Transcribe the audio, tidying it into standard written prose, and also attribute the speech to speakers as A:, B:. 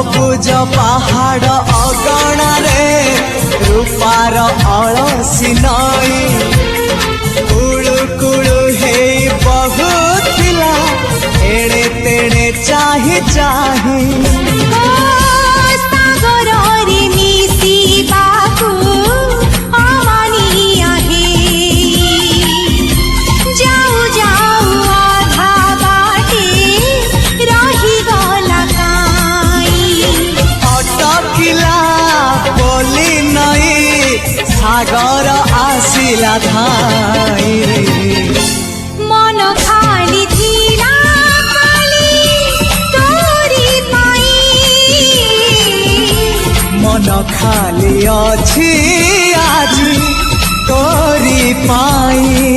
A: सबुज पहाड़ अगणारे रूपार अलसी नई कुळु कुळु हे बहुथिला एड़े तेड़े चाही चाही सागर आसिला धाई
B: मन खाली थिला खाली तोरी पाई
A: मन खाली अछि आज तोरी पाई।